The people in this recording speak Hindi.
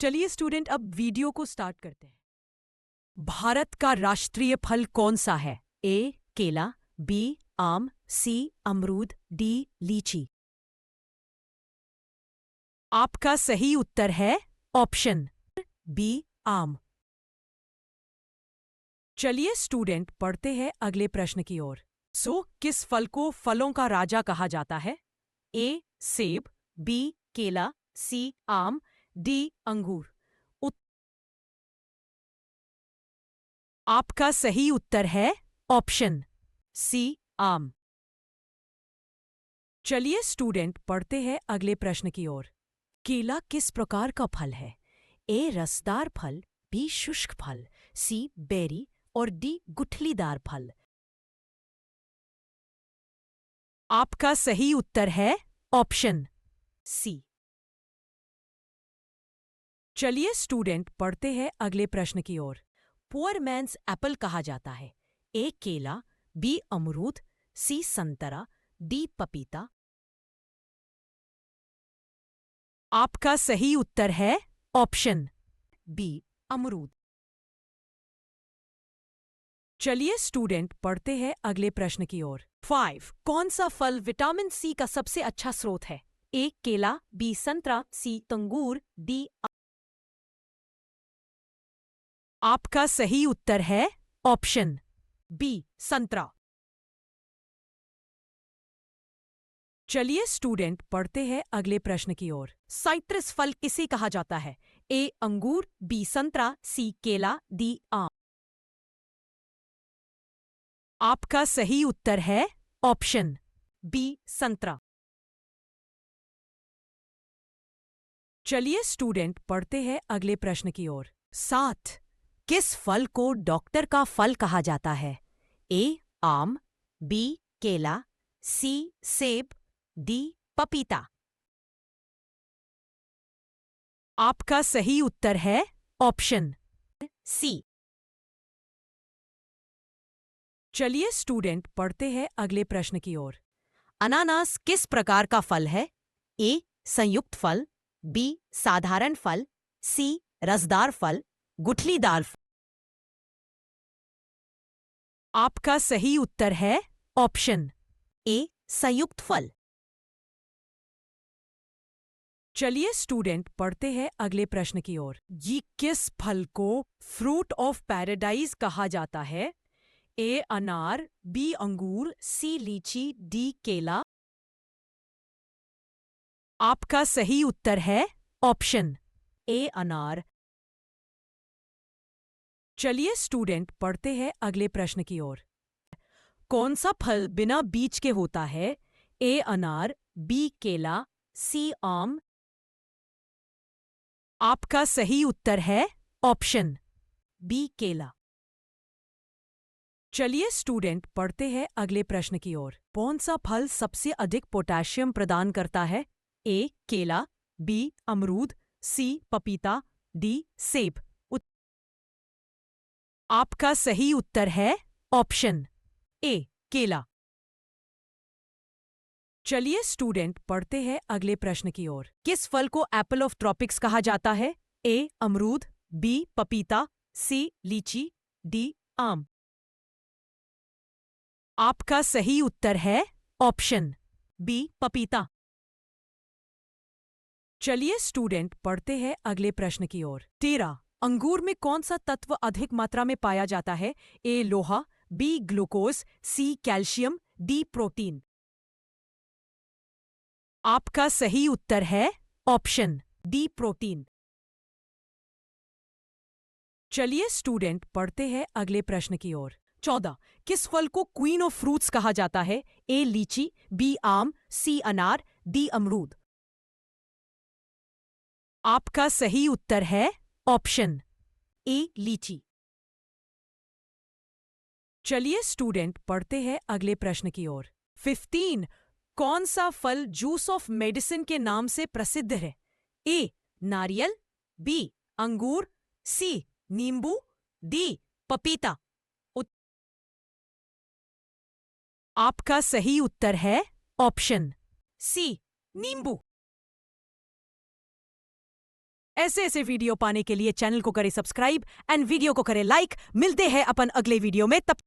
चलिए स्टूडेंट, अब वीडियो को स्टार्ट करते हैं। भारत का राष्ट्रीय फल कौन सा है? ए केला, बी आम, सी अमरूद, डी लीची। आपका सही उत्तर है ऑप्शन बी आम। चलिए स्टूडेंट, पढ़ते हैं अगले प्रश्न की ओर। किस फल को फलों का राजा कहा जाता है? ए सेब, बी केला, सी आम, डी अंगूर। आपका सही उत्तर है ऑप्शन सी आम। चलिए स्टूडेंट, पढ़ते हैं अगले प्रश्न की ओर। केला किस प्रकार का फल है? ए रसदार फल, बी शुष्क फल, सी बेरी और डी गुठलीदार फल। आपका सही उत्तर है ऑप्शन सी। चलिए स्टूडेंट, पढ़ते हैं अगले प्रश्न की ओर। पुअर मैन्स एप्पल कहा जाता है? ए केला, बी अमरूद, सी संतरा, डी पपीता। आपका सही उत्तर है ऑप्शन बी अमरूद। चलिए स्टूडेंट, पढ़ते हैं अगले प्रश्न की ओर। 5 कौन सा फल विटामिन सी का सबसे अच्छा स्रोत है? ए केला, बी संतरा, सी अंगूर, डी। आपका सही उत्तर है ऑप्शन बी संतरा। चलिए स्टूडेंट, पढ़ते हैं अगले प्रश्न की ओर। साइट्रस फल किसे कहा जाता है? ए अंगूर, बी संतरा, सी केला, डी आम। आपका सही उत्तर है ऑप्शन बी संतरा। चलिए स्टूडेंट, पढ़ते हैं अगले प्रश्न की ओर। 7 किस फल को डॉक्टर का फल कहा जाता है? ए आम, बी केला, सी सेब, डी पपीता। आपका सही उत्तर है ऑप्शन सी। चलिए स्टूडेंट, पढ़ते हैं अगले प्रश्न की ओर। अनानास किस प्रकार का फल है? ए संयुक्त फल, बी साधारण फल, सी रसदार फल, गुठलीदार फल। आपका सही उत्तर है ऑप्शन ए संयुक्त फल। चलिए स्टूडेंट, पढ़ते हैं अगले प्रश्न की ओर। ये किस फल को फ्रूट ऑफ पैराडाइज कहा जाता है? ए अनार, बी अंगूर, सी लीची, डी केला। आपका सही उत्तर है ऑप्शन ए अनार। चलिए स्टूडेंट, पढ़ते हैं अगले प्रश्न की ओर। कौन सा फल बिना बीज के होता है? ए अनार, बी केला, सी आम। आपका सही उत्तर है ऑप्शन बी केला। चलिए स्टूडेंट, पढ़ते हैं अगले प्रश्न की ओर। कौन सा फल सबसे अधिक पोटेशियम प्रदान करता है? ए केला, बी अमरूद, सी पपीता, डी सेब। आपका सही उत्तर है ऑप्शन ए केला। चलिए स्टूडेंट, पढ़ते हैं अगले प्रश्न की ओर। किस फल को एप्पल ऑफ ट्रॉपिक्स कहा जाता है? ए अमरूद, बी पपीता, सी लीची, डी आम। आपका सही उत्तर है ऑप्शन बी पपीता। चलिए स्टूडेंट, पढ़ते हैं अगले प्रश्न की ओर। 13 अंगूर में कौन सा तत्व अधिक मात्रा में पाया जाता है? ए लोहा, B glucose, C calcium, D protein. आपका सही उत्तर है ऑप्शन डी प्रोटीन। चलिए स्टूडेंट, पढ़ते हैं अगले प्रश्न की ओर। 14 किस फल को क्वीन ऑफ फ्रूट्स कहा जाता है? ए लीची, बी आम, सी अनार, डी अमरूद। आपका सही उत्तर है ऑप्शन ए लीची। चलिए स्टूडेंट, पढ़ते हैं अगले प्रश्न की ओर। 15 कौन सा फल जूस ऑफ मेडिसिन के नाम से प्रसिद्ध है? ए नारियल, बी अंगूर, सी नींबू, डी पपीता। आपका सही उत्तर है ऑप्शन सी नींबू। ऐसे ऐसे वीडियो पाने के लिए चैनल को करें सब्सक्राइब एंड वीडियो को करें लाइक। मिलते हैं अपन अगले वीडियो में, तब